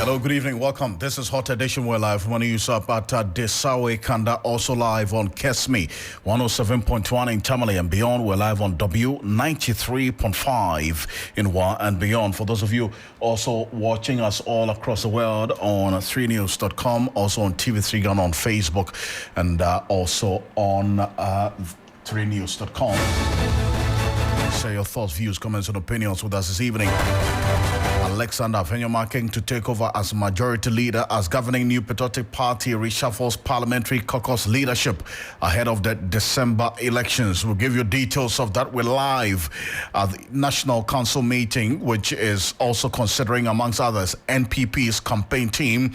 Hello, good evening. Welcome. This is Hot Edition. We're live from news up at Desawe Kanda, also live on Kesmi 107.1 in Tamale and beyond. We're live on W93.5 in Wa and beyond. For those of you also watching us all across the world on 3news.com, also on TV3 Ghana on Facebook, and also on 3news.com. Share your thoughts, views, comments, and opinions with us this evening. Alexander Afenyomaking to take over as majority leader as governing New Patriotic Party reshuffles parliamentary caucus leadership ahead of the December elections. We'll give you details of that. We're live at the National Council meeting, which is also considering, amongst others, NPP's campaign team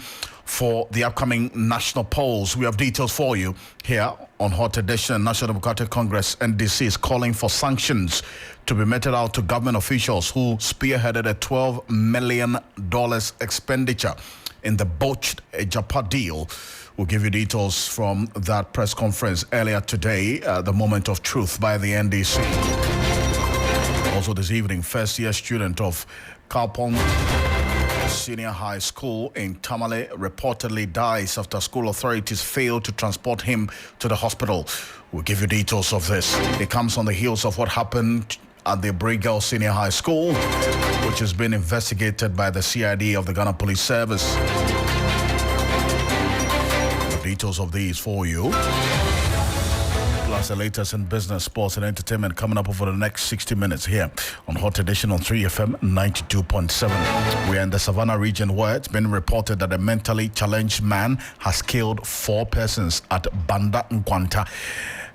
for the upcoming national polls. We have details for you here on Hot Edition. National Democratic Congress, NDC, is calling for sanctions to be meted out to government officials who spearheaded a $12 million expenditure in the botched Japa deal. We'll give you details from that press conference earlier today, the moment of truth by the NDC. Also this evening, first-year student of Kalpong Senior High School in Tamale reportedly dies after school authorities failed to transport him to the hospital. We'll give you details of this. It comes on the heels of what happened at the Brigel Senior High School, which has been investigated by the CID of the Ghana Police Service. The details of these for you. Plus the latest in business, sports, and entertainment coming up over the next 60 minutes here on Hot Edition on 3FM 92.7. We are in the Savannah region where it's been reported that a mentally challenged man has killed 4 persons at Banda Nkwanta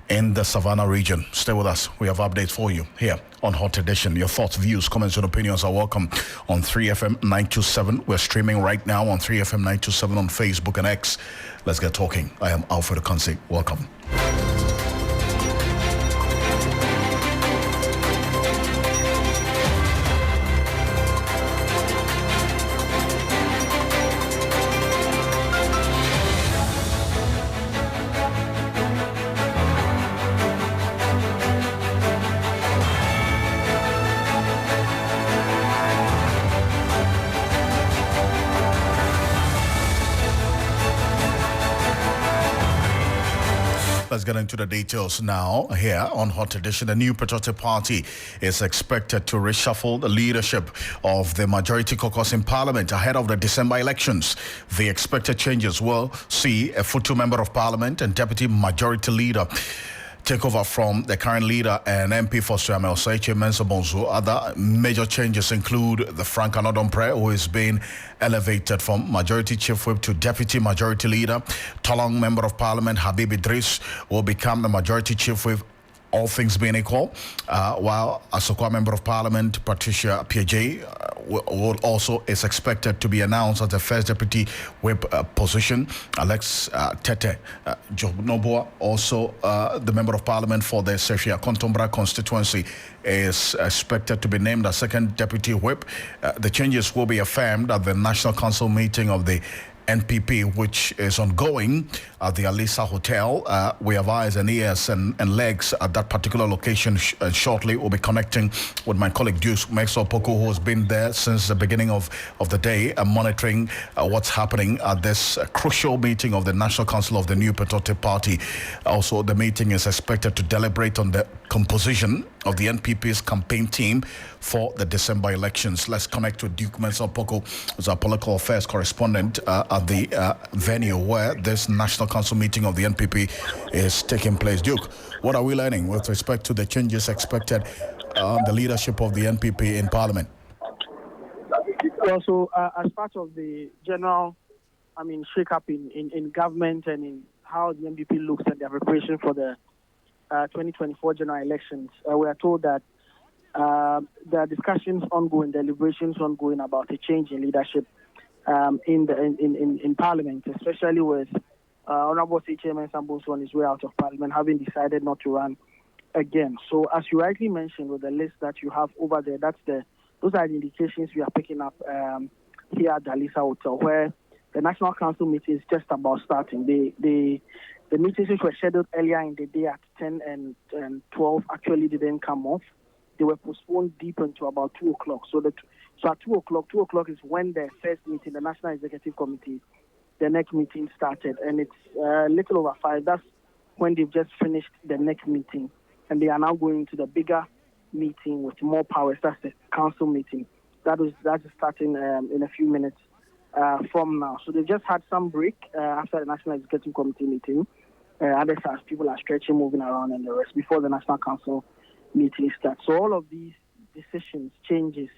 in the Savannah region. Stay with us. We have updates for you here on Hot Edition. Your thoughts, views, comments, and opinions are welcome on 3FM 927. We're streaming right now on 3FM 927 on Facebook and X. Let's get talking. I am Alfred Ocansey. Welcome. Let's get into the details now here on Hot Edition. The New Patriotic Party is expected to reshuffle the leadership of the majority caucus in Parliament ahead of the December elections. The expected changes will see a full member of Parliament and Deputy Majority Leader take over from the current leader and MP for Suame Osaiche Mensah Bonsu. Other major changes include the Frank Anodompre, who is being elevated from Majority Chief Whip to Deputy Majority Leader. Tolong Member of Parliament Habib Idris will become the Majority Chief Whip, all things being equal, while Asokwa Member of Parliament Patricia Piaget will also is expected to be announced as the first Deputy Whip position. Alex Tete Jobnoboa, also the Member of Parliament for the Sefia Kontombra constituency, is expected to be named as second Deputy Whip. The changes will be affirmed at the National Council meeting of the NPP, which is ongoing at the Alisa Hotel. We have eyes and ears and legs at that particular location. Shortly, we'll be connecting with my colleague Deuce Mexopoko, who has been there since the beginning of the day, monitoring what's happening at this crucial meeting of the National Council of the New Patriotic Party. Also, the meeting is expected to deliberate on the composition of the NPP's campaign team for the December elections. Let's connect with Duke Mensopoko, who's our political affairs correspondent at the venue where this National Council meeting of the NPP is taking place. Duke, what are we learning with respect to the changes expected on the leadership of the NPP in Parliament? Well, so as part of the general, shake-up in government and in how the NPP looks at their preparation for the 2024 general elections, we are told that there are discussions ongoing, deliberations ongoing about a change in leadership in Parliament, especially with Honorable Chairman Samboso on his way out of Parliament, having decided not to run again. So, as you rightly mentioned, with the list that you have over there, those are the indications we are picking up here at the Alisa Hotel, where the National Council meeting is just about starting. The meetings which were scheduled earlier in the day at 10 and 12 actually didn't come off. they were postponed deep into about 2 o'clock. So at 2 o'clock is when the first meeting, the National Executive Committee, the next meeting started, and it's a little over 5. That's when they've just finished the next meeting, and they are now going to the bigger meeting with more powers. That's the council meeting. That is starting in a few minutes from now. So they've just had some break after the National Executive Committee meeting. Others as people are stretching, moving around, and the rest before the National Council meeting starts. So all of these decisions, changes,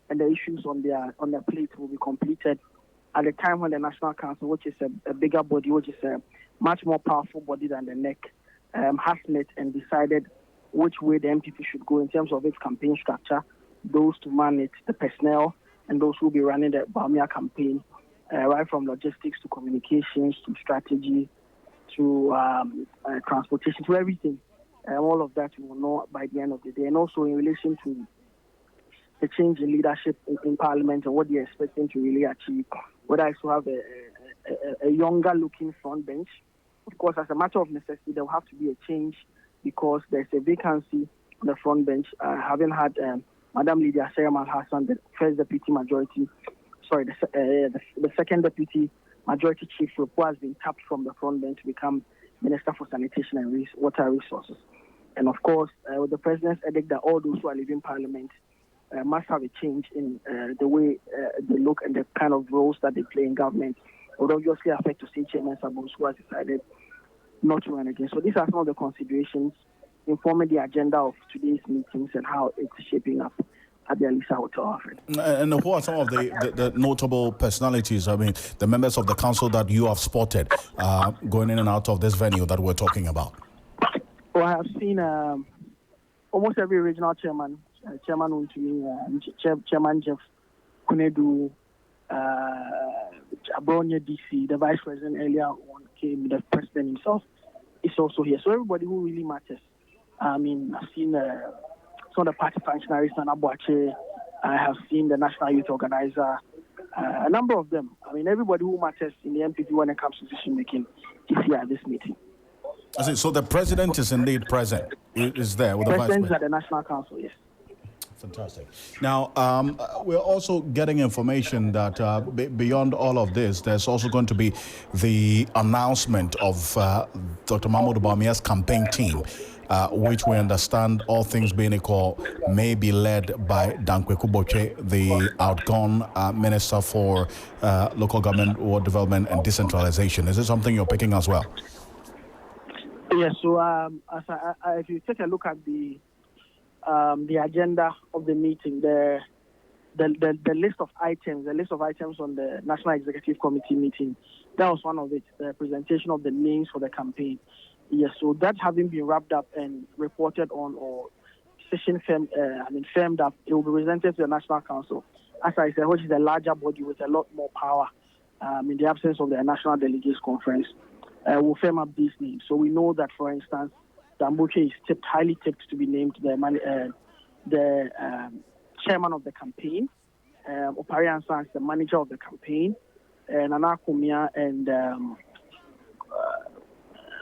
and the issues on their plate will be completed at the time when the National Council, which is a bigger body, which is a much more powerful body than the NEC, has met and decided which way the MPP should go in terms of its campaign structure, those to manage the personnel, and those who will be running the Bawumia campaign, right from logistics to communications to strategy to transportation to everything. All of that we will know by the end of the day. And also in relation to the change in leadership in Parliament and what they're expecting to really achieve, whether it's to have a younger-looking front bench. Of course, as a matter of necessity, there will have to be a change because there's a vacancy on the front bench, having had Madam Lydia Seramal Hassan, the first deputy majority, the second deputy majority chief whip, who has been tapped from the front bench to become Minister for Sanitation and Water Resources. And of course, with the President's edict that all those who are leaving Parliament must have a change in the way they look and the kind of roles that they play in government. It would obviously affect to see Chairman Sabos, who has decided not to run again. So these are some of the considerations informing the agenda of today's meetings and how it's shaping up at the Alisa Hotel, Alfred. And who are some of the notable personalities, I mean, the members of the council that you have spotted going in and out of this venue that we're talking about? Well, I have seen almost every regional chairman, Chairman Untumi, Chairman Jeff Kunedu, Abronya DC, the Vice President earlier on came, the President himself is also here. So everybody who really matters. I mean, I've seen some of the party functionaries, Nana Boache. I have seen the National Youth Organizer, a number of them. I mean, everybody who matters in the MPP when it comes to decision making is here at this meeting. So the President is indeed present. Is there with the Vice President at the National Council, yes. Fantastic. Now, we're also getting information that beyond all of this, there's also going to be the announcement of Dr. Mahmoud Bawumia's campaign team, which we understand, all things being equal, may be led by Dankweku Boche, the outgone Minister for Local Government, Ward Development and Decentralization. Is this something you're picking as well? Yes, so if you take a look at the agenda of the meeting, the list of items on the National Executive Committee meeting, that was one of it, the presentation of the names for the campaign. Yes, so that having been wrapped up and reported on or session firmed up, it will be presented to the National Council, as I said, which is a larger body with a lot more power in the absence of the National Delegates Conference. Will firm up these names. So we know that, for instance, Dambuche is highly tipped to be named the chairman of the campaign. Opari Ansan is the manager of the campaign. Nana Kumia and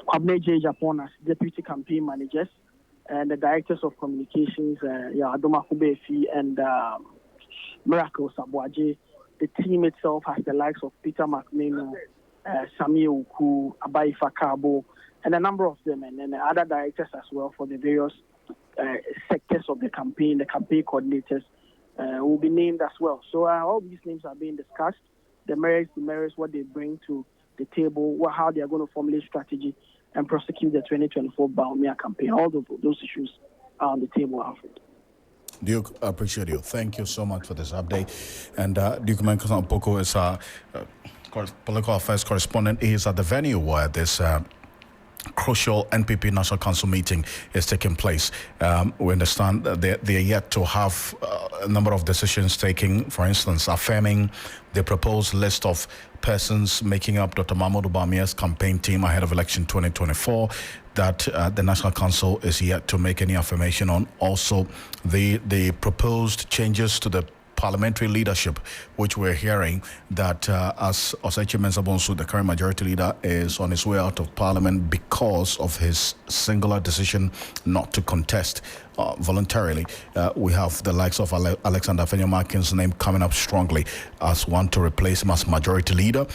Kwabne J. Japon as deputy campaign managers. And the directors of communications, Adoma Kubefi and Miracle Sabuaje. The team itself has the likes of Peter McMahon, Sami Uku, Abai Fakabo, and a number of them, and then other directors as well for the various sectors of the campaign coordinators will be named as well. So all these names are being discussed, the merits, what they bring to the table, how they are going to formulate strategy and prosecute the 2024 Bawumia campaign. All of those issues are on the table, Alfred. Duke, I appreciate you. Thank you so much for this update. And Duke Mankosan Poko is political affairs correspondent. He is at the venue where this crucial NPP National Council meeting is taking place. We understand that they are yet to have a number of decisions taken, for instance, affirming the proposed list of persons making up Dr. Mahmoud Bawumia's campaign team ahead of election 2024, that the National Council is yet to make any affirmation on. Also, the proposed changes to the parliamentary leadership, which we're hearing that as Osechi Mensah-Bonsu, the current majority leader, is on his way out of parliament because of his singular decision not to contest voluntarily. We have the likes of Alexander Afenyo-Markin's name coming up strongly as one to replace him as majority leader.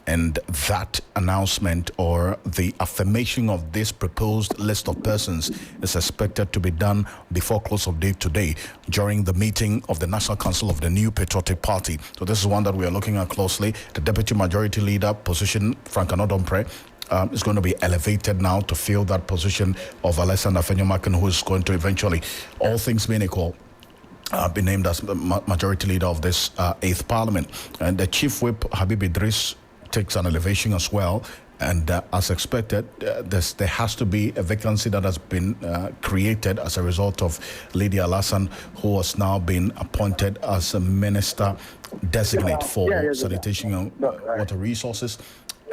And that announcement or the affirmation of this proposed list of persons is expected to be done before close of day today during the meeting of the National Council of the New Patriotic Party. So this is one that we are looking at closely. The Deputy Majority Leader position, Frank Anodompre, is going to be elevated now to fill that position of Alexander Afenyo-Markin, who is going to eventually, all things being equal, be named as majority leader of this 8th Parliament. And the Chief Whip, Habib Idris, takes an elevation as well, and as expected, there has to be a vacancy that has been created as a result of Lady Alassane, who has now been appointed as a minister designate for sanitation and water resources.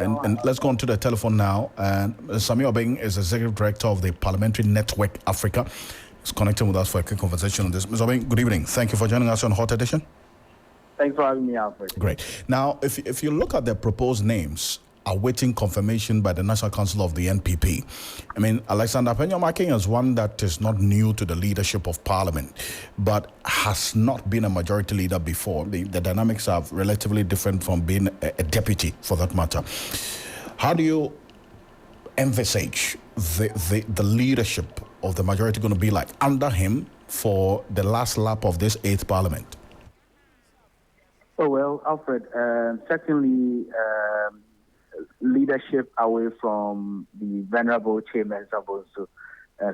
And let's go on to the telephone now. And Samir Obeng is executive director of the Parliamentary Network Africa. He's connecting with us for a quick conversation on this. Mr. Obeng, good evening. Thank you for joining us on Hot Edition. Thanks for having me, Alfred. Great. Now, if you look at the proposed names awaiting confirmation by the National Council of the NPP, I mean, Alexander Afenyo-Markin is one that is not new to the leadership of Parliament, but has not been a majority leader before. The dynamics are relatively different from being a deputy, for that matter. How do you envisage the leadership of the majority going to be like under him for the last lap of this 8th Parliament? Oh, well, Alfred, certainly leadership away from the venerable Chairman Mensah-Bonsu,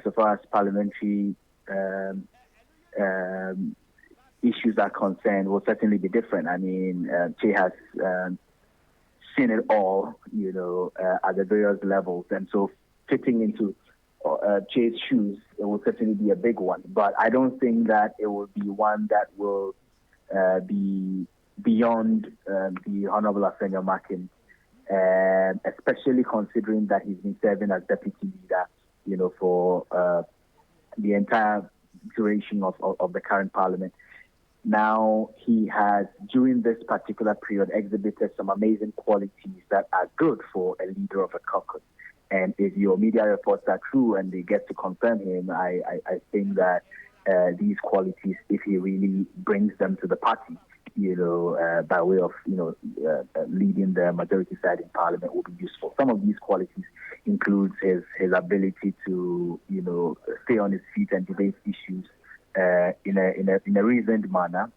so far as parliamentary issues are concerned, will certainly be different. I mean, Che has seen it all, at the various levels. And so fitting into Che's shoes, it will certainly be a big one. But I don't think that it will be one that will be beyond the Honorable Afenyo-Markin, especially considering that he's been serving as deputy leader, for the entire duration of the current parliament. Now, he has, during this particular period, exhibited some amazing qualities that are good for a leader of a caucus. And if your media reports are true and they get to confirm him, I think that these qualities, if he really brings them to the party, by way of, leading the majority side in parliament, will be useful. Some of these qualities includes his ability to, stay on his feet and debate issues in a reasoned manner.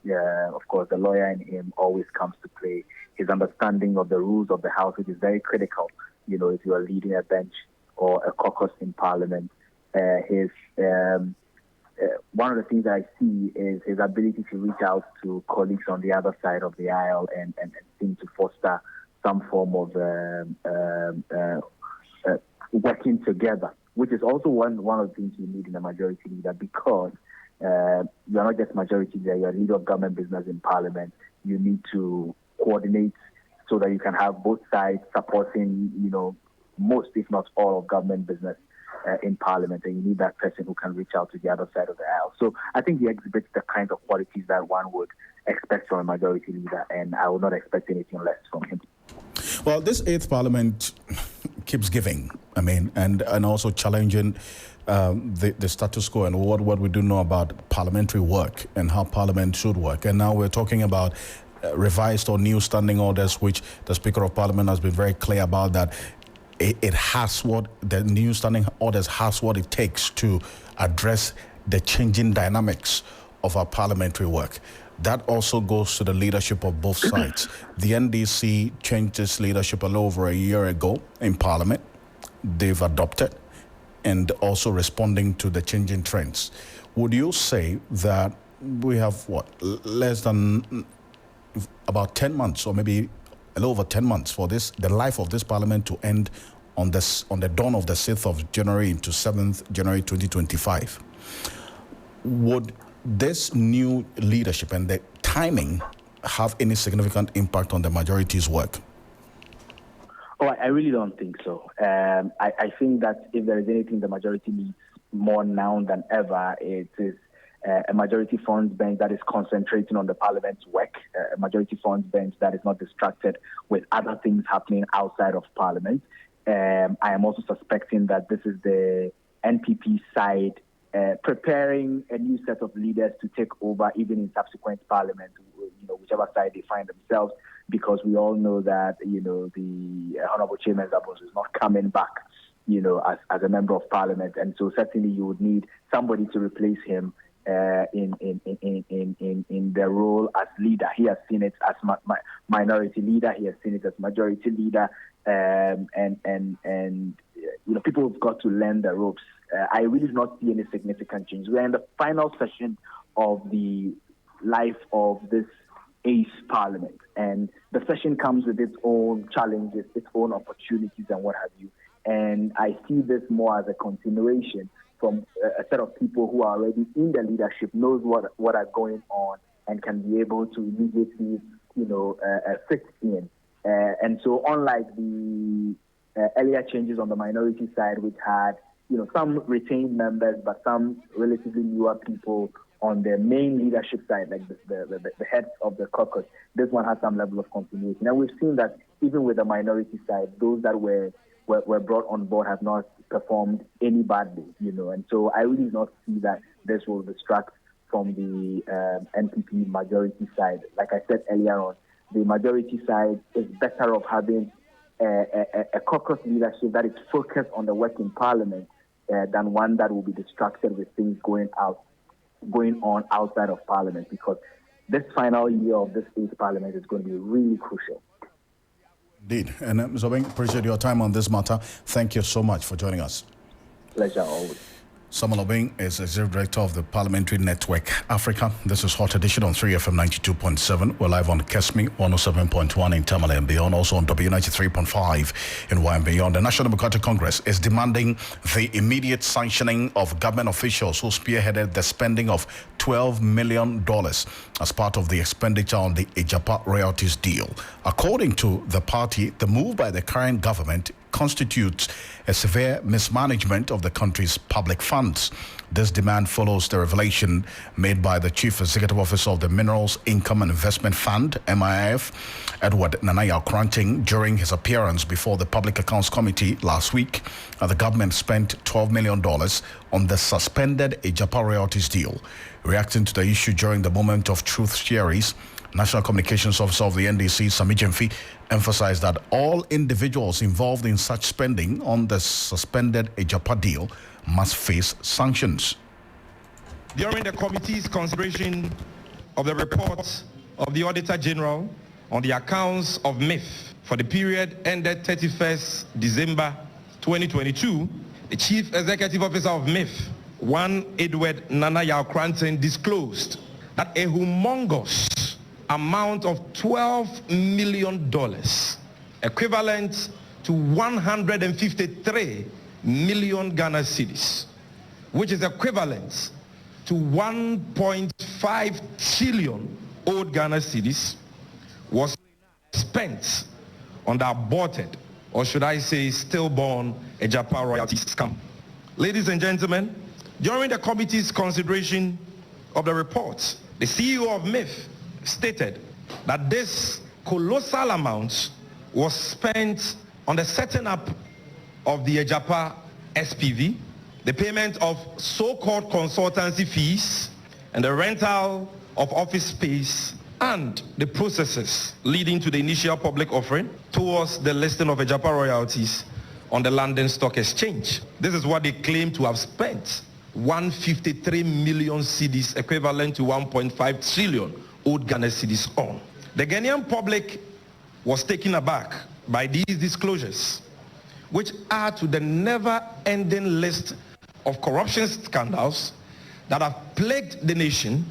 Of course, the lawyer in him always comes to play. His understanding of the rules of the House, which is very critical, if you are leading a bench or a caucus in parliament. One of the things that I see is his ability to reach out to colleagues on the other side of the aisle and seem to foster some form of working together, which is also one of the things you need in a majority leader, because you're not just majority leader, you're a leader of government business in parliament. You need to coordinate so that you can have both sides supporting, most, if not all, of government business in parliament, and you need that person who can reach out to the other side of the aisle. So I think he exhibits the kind of qualities that one would expect from a majority leader, and I would not expect anything less from him. Well, this 8th Parliament keeps giving, and also challenging the status quo and what we do know about parliamentary work and how Parliament should work. And now we're talking about revised or new standing orders, which the Speaker of Parliament has been very clear about, that it has what the new standing orders has what it takes to address the changing dynamics of our parliamentary work. That also goes to the leadership of both sides. The NDC changed its leadership a little over a year ago in Parliament. They've adopted and also responding to the changing trends. Would you say that we have less than about 10 months, or maybe a little over 10 months, for the life of this Parliament to end on the dawn of the 6th of January into 7th January 2025? Would this new leadership and the timing have any significant impact on the majority's work? Oh, I really don't think so. I think that if there is anything the majority needs more now than ever, it is a majority funds bench that is concentrating on the parliament's work, a majority funds bench that is not distracted with other things happening outside of parliament. I am also suspecting that this is the NPP side preparing a new set of leaders to take over even in subsequent parliament, whichever side they find themselves, because we all know that, the Honorable Chairman Zabos is not coming back, as a member of parliament. And so certainly you would need somebody to replace him in the role as leader. He has seen it as minority leader. He has seen it as majority leader. And people have got to learn the ropes. I really do not see any significant change. We're in the final session of the life of this 8th Parliament, and the session comes with its own challenges, its own opportunities, and what have you. And I see this more as a continuation from a set of people who are already in the leadership, knows what are going on, and can be able to immediately, fit in. And so, unlike the earlier changes on the minority side, which had some retained members, but some relatively newer people on the main leadership side, like the heads of the caucus, this one has some level of continuity. And we've seen that even with the minority side, those that were brought on board have not performed any badly, And so I really do not see that this will distract from the NPP majority side. Like I said earlier on, the majority side is better off having a caucus leadership that is focused on the work in parliament than one that will be distracted with things going on outside of parliament, because this final year of this 8th Parliament is going to be really crucial. Indeed. And Zobeng, appreciate your time on this matter. Thank you so much for joining us. Pleasure always. Samuel Obeng is Executive Director of the Parliamentary Network Africa. This is Hot Edition on 3FM 92.7. We're live on Kesmi 107.1 in Tamale and beyond, also on W93.5 in Y and beyond. The National Democratic Congress is demanding the immediate sanctioning of government officials who spearheaded the spending of $12 million as part of the expenditure on the Ejapa royalties deal. According to the party, the move by the current government constitutes a severe mismanagement of the country's public funds. This demand follows the revelation made by the Chief Executive Officer of the Minerals Income and Investment Fund, MIF, Edward Nanaya Okranting, during his appearance before the Public Accounts Committee last week. The government spent $12 million on the suspended Ejapa royalties deal. Reacting to the issue during the Moment of Truth series, National Communications Officer of the NDC, Sami Jemfi, emphasized that all individuals involved in such spending on the suspended Ejapa deal must face sanctions. During the committee's consideration of the report of the Auditor General on the accounts of MIF for the period ended 31st December 2022, the Chief Executive Officer of MIF, one Edward Nanaya Okranting, disclosed that a humongous amount of $12 million, equivalent to 153 million Ghana cedis, which is equivalent to 1.5 trillion old Ghana cedis, was spent on the aborted, or should I say stillborn, Ejapa royalty scam. Ladies and gentlemen, during the committee's consideration of the report, the CEO of MIF stated that this colossal amount was spent on the setting up of the Ejapa SPV, the payment of so-called consultancy fees, and the rental of office space, and the processes leading to the initial public offering towards the listing of Ejapa royalties on the London Stock Exchange. This is what they claim to have spent 153 million cedis, equivalent to 1.5 trillion old Ghana cedis on. The Ghanaian public was taken aback by these disclosures, which add to the never-ending list of corruption scandals that have plagued the nation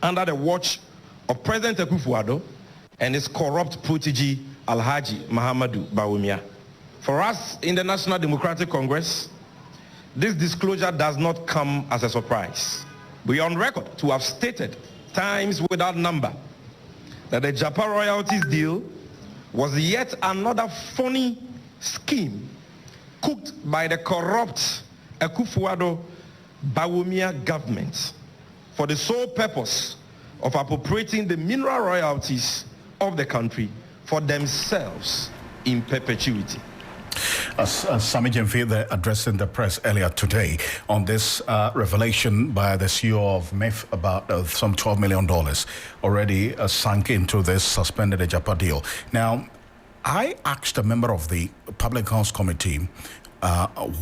under the watch of President Akufo-Addo and his corrupt protege, Alhaji Mahamudu Bawumia. For us in the National Democratic Congress, this disclosure does not come as a surprise. We are on record to have stated times without number that the Ejapa royalties deal was yet another phony scheme cooked by the corrupt Akufo-Addo Bawumia government for the sole purpose of appropriating the mineral royalties of the country for themselves in perpetuity. Sami Jemfi addressing the press earlier today on this revelation by the CEO of MIF about some $12 million already sunk into this suspended Ejapa deal. Now, I asked a member of the Public Accounts Committee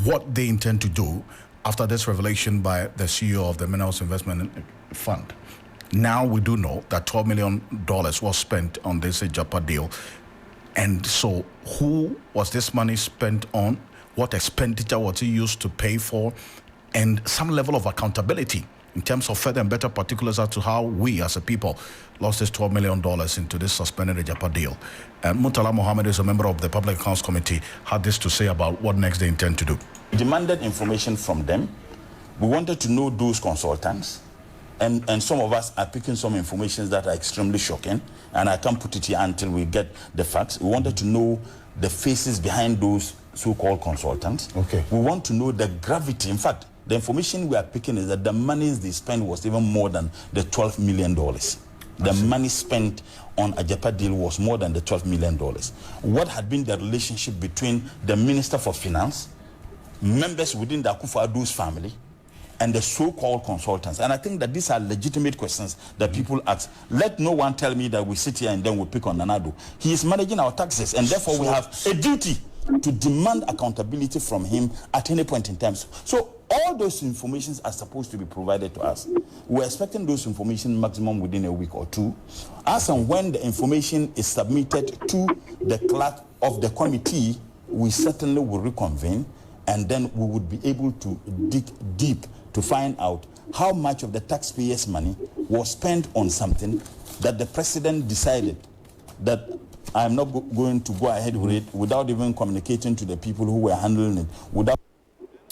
what they intend to do after this revelation by the CEO of the Minerals Investment Fund. Now we do know that $12 million was spent on this Ejapa deal. And so who was this money spent on? What expenditure was it used to pay for? And some level of accountability in terms of further and better particulars as to how we as a people lost this $12 million into this suspended Ejapa deal. And Murtala Mohammed is a member of the Public Accounts Committee, had this to say about what next they intend to do. We demanded information from them. We wanted to know those consultants. And some of us are picking some information that are extremely shocking, and I can't put it here until we get the facts. We wanted to know the faces behind those so-called consultants. Okay. We want to know the gravity. In fact, the information we are picking is that the monies they spent was even more than the $12 million. The money spent on a Ejapa deal was more than the $12 million. What had been the relationship between the Minister for Finance, members within the Akufo-Addo's family, and the so-called consultants? And I think that these are legitimate questions that people ask. Let no one tell me that we sit here and then we pick on Nanado. He is managing our taxes, and therefore we have a duty to demand accountability from him at any point in time. So all those informations are supposed to be provided to us. We're expecting those information maximum within a week or two. As and when the information is submitted to the clerk of the committee, we certainly will reconvene, and then we would be able to dig deep to find out how much of the taxpayers' money was spent on something that the president decided that I'm not going to go ahead with it without even communicating to the people who were handling it.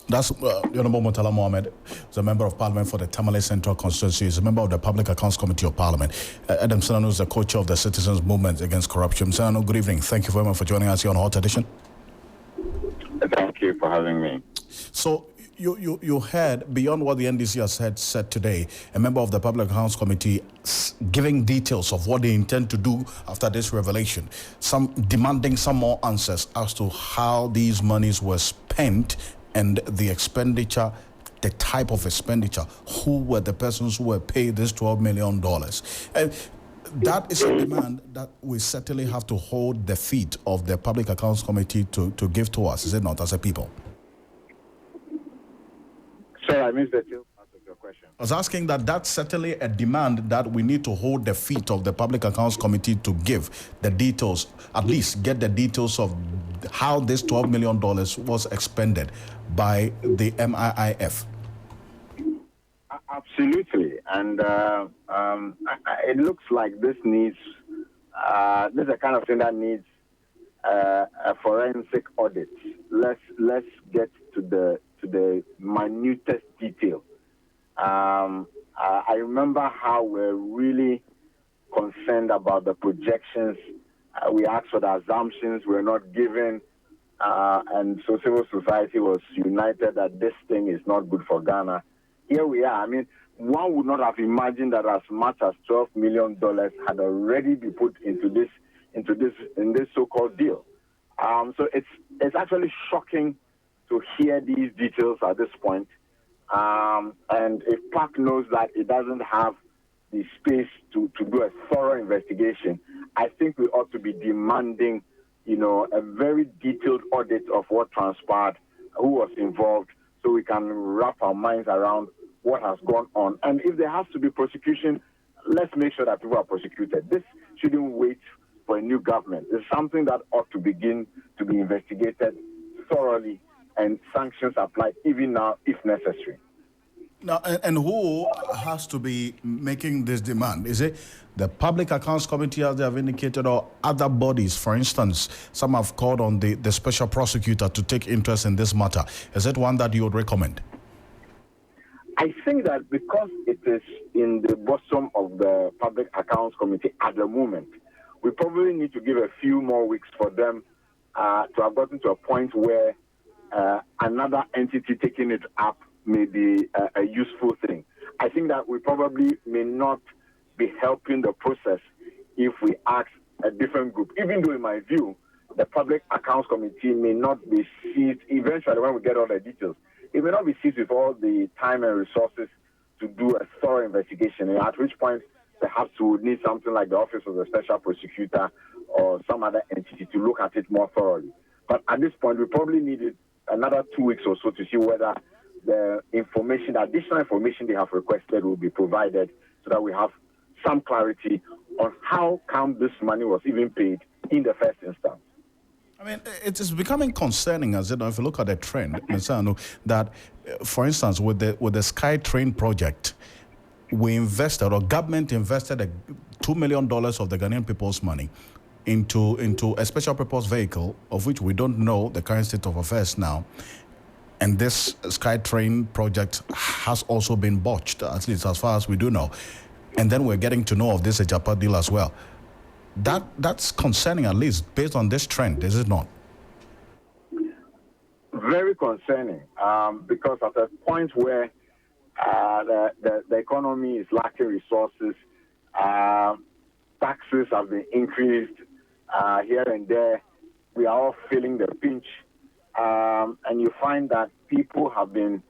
That's Honorable Murtala Mohammed, is a member of Parliament for the Tamale Central Constituency, is a member of the Public Accounts Committee of Parliament. Adam Senano is the co-chair of the Citizens Movement Against Corruption. Senano, good evening. Thank you very much for joining us here on Hot Edition. Thank you for having me. So you heard, beyond what the NDC has said today, a member of the Public Accounts Committee giving details of what they intend to do after this revelation, some demanding some more answers as to how these monies were spent and the expenditure, the type of expenditure, who were the persons who were paid this $12 million. And that is a demand that we certainly have to hold the feet of the Public Accounts Committee to give to us, is it not, as a people? Sorry, I missed the tail part of your question. I was asking that's certainly a demand that we need to hold the feet of the Public Accounts Committee to give the details, at least get the details of how this $12 million was expended by the MIIF. Absolutely, and it looks like this needs this is the kind of thing that needs a forensic audit. Let's get to the minutest detail. I remember how we're really concerned about the projections. We asked for the assumptions we're not given, and so civil society was united that this thing is not good for Ghana. Here we are. I mean, one would not have imagined that as much as $12 million had already been put into this so-called deal. So it's actually shocking to hear these details at this point. And if PAC knows that it doesn't have the space to do a thorough investigation, I think we ought to be demanding, a very detailed audit of what transpired, who was involved, so we can wrap our minds around what has gone on. And if there has to be prosecution, let's make sure that people are prosecuted. This shouldn't wait for a new government. It's something that ought to begin to be investigated thoroughly and sanctions applied even now if necessary. Now, and who has to be making this demand? Is it the Public Accounts Committee, as they have indicated, or other bodies? For instance, some have called on the special prosecutor to take interest in this matter. Is it one that you would recommend? I think that because it is in the bosom of the Public Accounts Committee at the moment, we probably need to give a few more weeks for them to have gotten to a point where another entity taking it up may be a useful thing. I think that we probably may not be helping the process if we ask a different group, even though in my view, the Public Accounts Committee may not be seized, eventually when we get all the details, it may not be seized with all the time and resources to do a thorough investigation, and at which point perhaps we would need something like the Office of the Special Prosecutor or some other entity to look at it more thoroughly. But at this point, we probably needed another 2 weeks or so to see whether the information, the additional information they have requested will be provided so that we have some clarity on how come this money was even paid in the first instance. I mean, it is becoming concerning, as if you look at the trend, Mr. Anu, that, for instance, with the SkyTrain project, we invested, or government invested $2 million of the Ghanaian people's money into a special purpose vehicle, of which we don't know the current state of affairs now. And this SkyTrain project has also been botched, at least as far as we do know. And then we're getting to know of this Ajapa deal as well. That's concerning, at least based on this trend, is it not? Very concerning, because at a point where the economy is lacking resources, taxes have been increased here and there, we are all feeling the pinch, and you find that people have been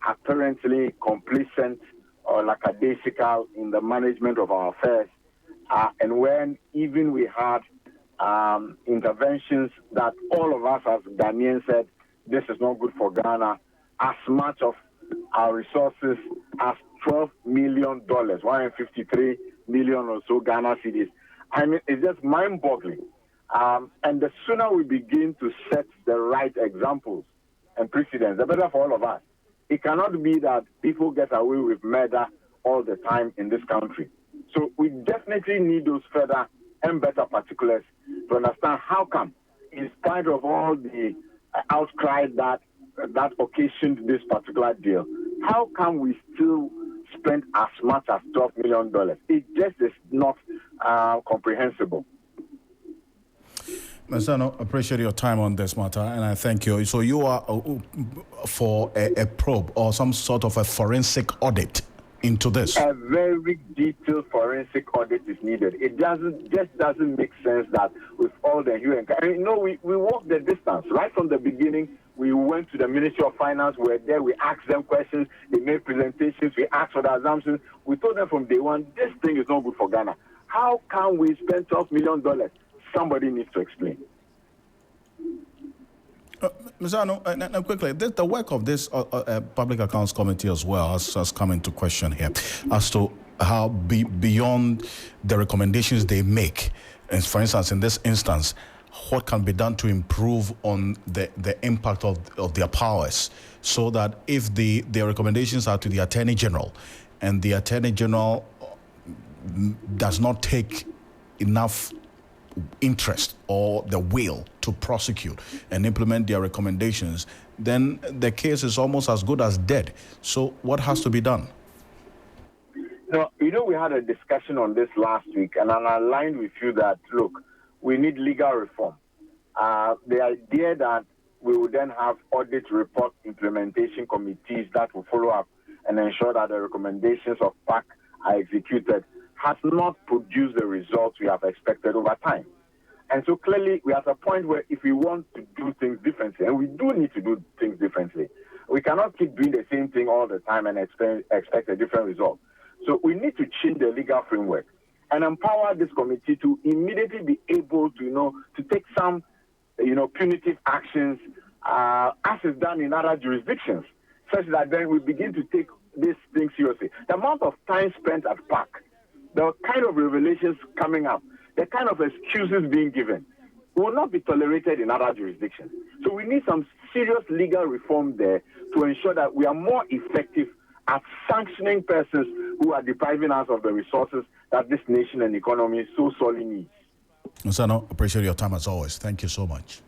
apparently complacent or lackadaisical in the management of our affairs. And when even we had interventions that all of us as Ghanaians said, this is not good for Ghana, as much of our resources as $12 million, 153 million or so Ghana cedis. I mean, it's just mind-boggling. And the sooner we begin to set the right examples and precedents, the better for all of us. It cannot be that people get away with murder all the time in this country. So we definitely need those further and better particulars to understand how come, in spite of all the outcry that occasioned this particular deal, how come we still spend as much as $12 million? It just is not comprehensible. Mr. Anu, appreciate your time on this matter, and I thank you. So you are for a probe or some sort of a forensic audit into this? A very detailed forensic audit is needed. It just doesn't make sense that with all the hue and cry. You know, we walked the distance. Right from the beginning, we went to the Ministry of Finance. We were there. We asked them questions. They made presentations. We asked for the assumptions. We told them from day one, this thing is not good for Ghana. How can we spend $12 million? Somebody needs to explain. Mr. Anu, quickly, the work of this Public Accounts Committee as well has come into question here as to how beyond the recommendations they make, and for instance, in this instance, what can be done to improve on the impact of their powers, so that if their recommendations are to the Attorney General and the Attorney General does not take enough interest or the will to prosecute and implement their recommendations, then the case is almost as good as dead. So what has to be done? No, we had a discussion on this last week, and I aligned with you that, look, we need legal reform. The idea that we will then have audit report implementation committees that will follow up and ensure that the recommendations of PAC are executed has not produced the results we have expected over time. And so clearly we are at a point where if we want to do things differently, and we do need to do things differently, we cannot keep doing the same thing all the time and expect a different result. So we need to change the legal framework and empower this committee to immediately be able to, to take some, punitive actions as is done in other jurisdictions, such that then we begin to take this thing seriously. The amount of time spent at PAC, the kind of revelations coming up, the kind of excuses being given will not be tolerated in other jurisdictions. So we need some serious legal reform there to ensure that we are more effective at sanctioning persons who are depriving us of the resources that this nation and economy so sorely needs. Mr. Anu, appreciate your time as always. Thank you so much.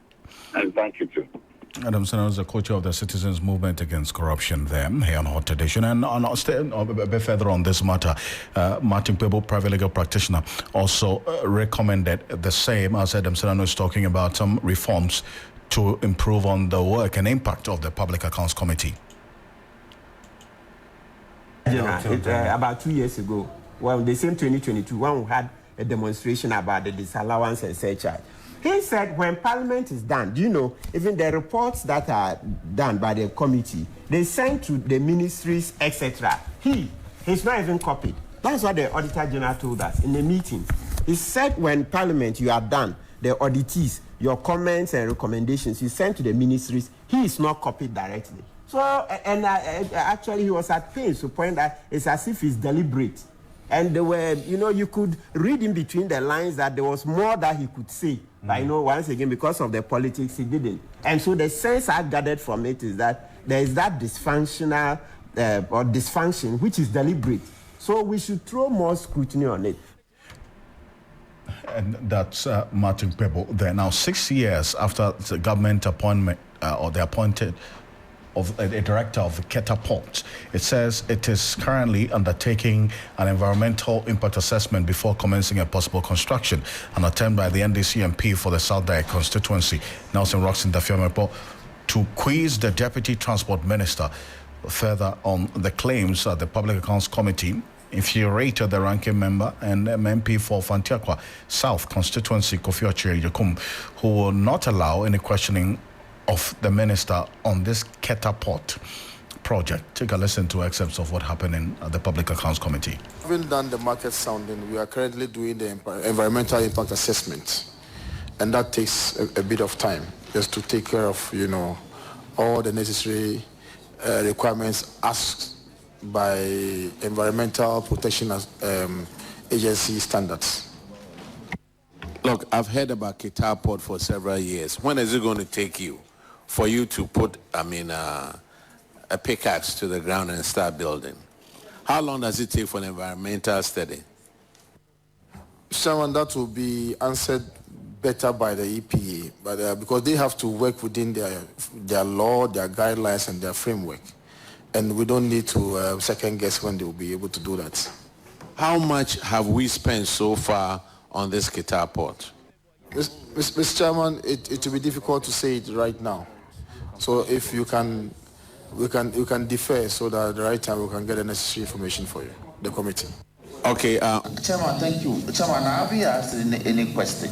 And thank you too. Adam Sano is the co-chair of the Citizens Movement Against Corruption there, here on Hot Edition. And a bit further on this matter, Martin Pebo, private legal practitioner, also recommended the same as Adam Sano is talking about some reforms to improve on the work and impact of the Public Accounts Committee. About 2 years ago, well, the same 2022, when we had a demonstration about the disallowance and surcharge. He said when Parliament is done, do you know, even the reports that are done by the committee, they send to the ministries, etc. He's not even copied. That's what the Auditor General told us in the meeting. He said when Parliament, you are done, the auditees, your comments and recommendations, you send to the ministries, he is not copied directly. So, and actually he was at pains to point that it's as if it's deliberate. And there were, you know, you could read in between the lines that there was more that he could say. But, you know, once again, because of the politics, he didn't. And so the sense I gathered from it is that there is that dysfunctional or dysfunction, which is deliberate. So we should throw more scrutiny on it. And that's Martin Pebble there. Now, 6 years after the government appointment, or the appointed of a director of Keta Port, it says it is currently undertaking an environmental impact assessment before commencing a possible construction. An attempt by the NDC MP for the South Daya constituency, Nelson Roxon Dafiamepo, to quiz the Deputy Transport Minister further on the claims that the Public Accounts Committee infuriated the ranking member and MP for Fantiakwa South constituency, Kofi Ochiri Yakum, who will not allow any questioning of the minister on this Keta Port project. Take a listen to excerpts of what happened in the Public Accounts Committee. Having done the market sounding, we are currently doing the environmental impact assessment, and that takes a bit of time just to take care of, you know, all the necessary requirements asked by Environmental Protection Agency standards. Look, I've heard about Keta Port for several years. When is it going to take you for you to put, a pickaxe to the ground and start building? How long does it take for an environmental study? Someone that will be answered better by the EPA, but because they have to work within their law, their guidelines, and their framework. And we don't need to second guess when they will be able to do that. How much have we spent so far on this Keta Port? Mr. Chairman, it will be difficult to say it right now. So if you can, we can defer so that at the right time we can get the necessary information for you, the committee. Okay. Chairman, thank you. Chairman, have you asked any question?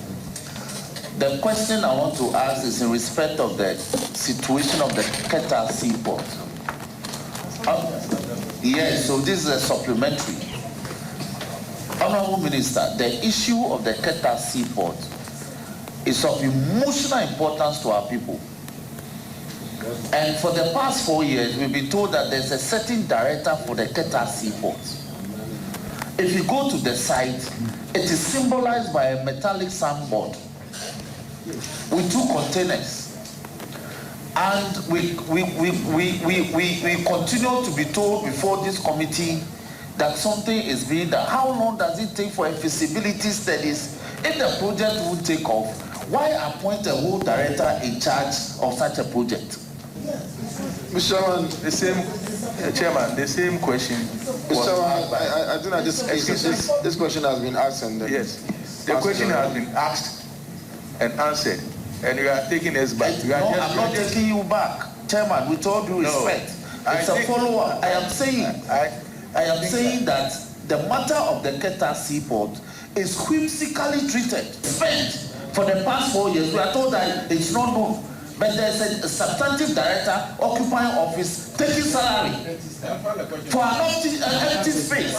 The question I want to ask is in respect of the situation of the Keta Seaport. Yes, so this is a supplementary. Honorable Minister, the issue of the Keta Seaport is of emotional importance to our people. And for the past 4 years, we've been told that there's a certain director for the Keta Seaport. If you go to the site, it is symbolized by a metallic sandboard with 2 containers. And we continue to be told before this committee that something is being done. How long does it take for a feasibility studies? If the project will take off, why appoint a whole director in charge of such a project? Mr. Chairman, the same Chairman, the same question. Mr. Chairman, I think that this question has been asked and yes, the question has been asked and answered, and you are taking us back. I'm not taking you back, Chairman. With all due respect, it's a follow-up. I am saying that the matter of the Keta Seaport is whimsically treated. Spent for the past 4 years. We are told that it's not known. But there's a substantive director occupying office taking salary for an empty space.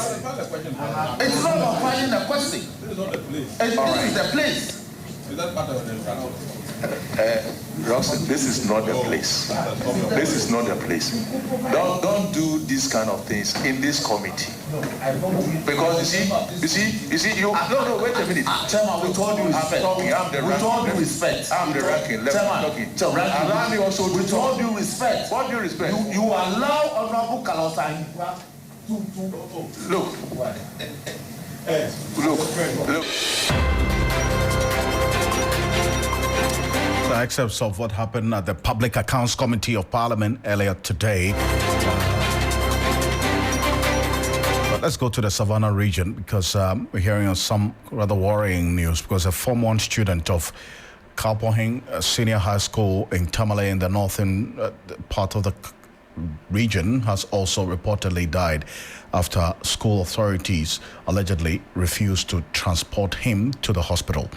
It's not about finding a question. This is the place. Is that part of the Roxon, this is not the place. This is not the place. Don't do these kind of things in this committee. Because you see, no, wait a minute. Chairman, with all due respect. With all due respect. I'm the ranking. Allow me also with all due respect. What due respect? You allow Honorable Kalosai Look. The excerpts of what happened at the Public Accounts Committee of Parliament earlier today. But let's go to the Savannah region because we're hearing some rather worrying news because a Form 1 student of Kalpohing Senior High School in Tamale in the northern part of the region has also reportedly died after school authorities allegedly refused to transport him to the hospital.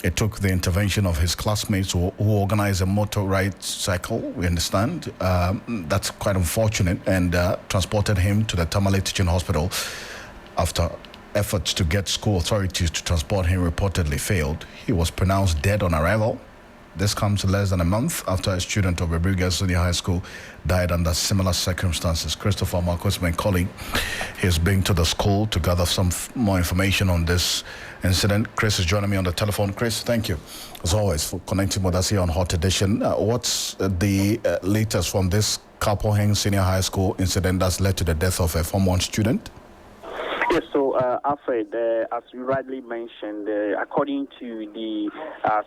It took the intervention of his classmates who organized a motorized cycle, we understand. That's quite unfortunate, and transported him to the Tamale Teaching Hospital. After efforts to get school authorities to transport him reportedly failed, he was pronounced dead on arrival. This comes less than a month after a student of Webriga Senior High School died under similar circumstances. Christopher Marcos, my colleague, has been to the school to gather some more information on this incident. Chris is joining me on the telephone. Chris, thank you, as always, for connecting with us here on Hot Edition. What's the latest from this Kalpoheng Senior High School incident that's led to the death of a Form 1 student? Yes, so Alfred, as you rightly mentioned, according to the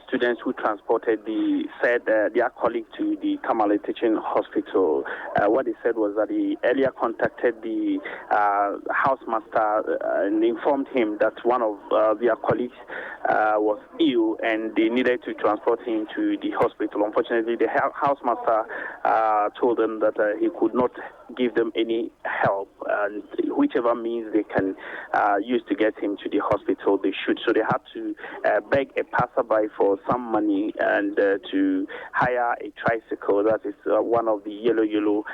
students who transported their colleague to the Tamale Teaching Hospital, what they said was that he earlier contacted the housemaster and informed him that one of their colleagues was ill and they needed to transport him to the hospital. Unfortunately, the housemaster told them that he could not give them any help, and whichever means they can use to get him to the hospital, they should. So they had to beg a passerby for some money and to hire a tricycle. That is one of the yellow